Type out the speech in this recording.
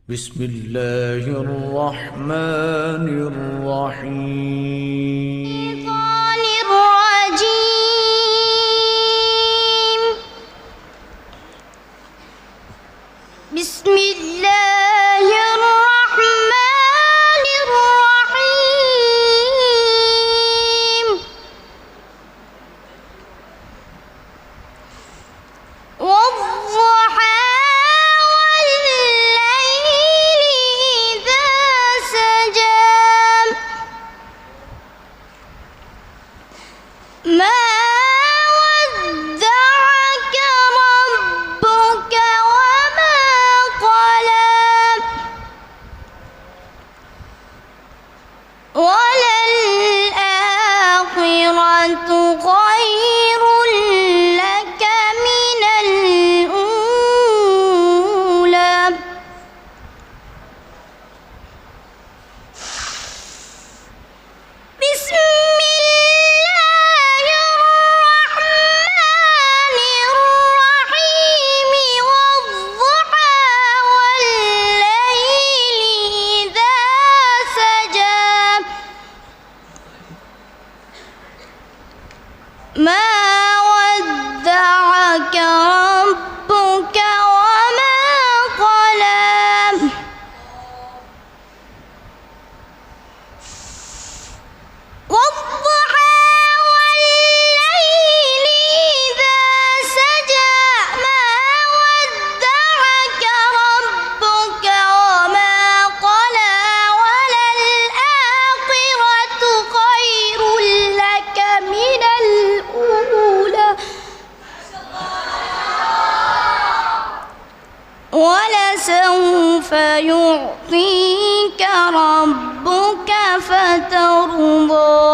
بسم الله الرحمن الرحيم. بسم الله الرحمن الرحيم. والضحى والليل إذا سجى ما ودعك ربك وما قلى وللآخرة خير لك من الأولى بسم الله الرحمن الرحيم. والضحى والليل إذا سجى ما ودعك ربك وما قلى والضحى والليل إذا سجى ما ودعك ربك وما قلى وللآخرة خير لك من الأولى ولسوف يعطيك ربك فترضى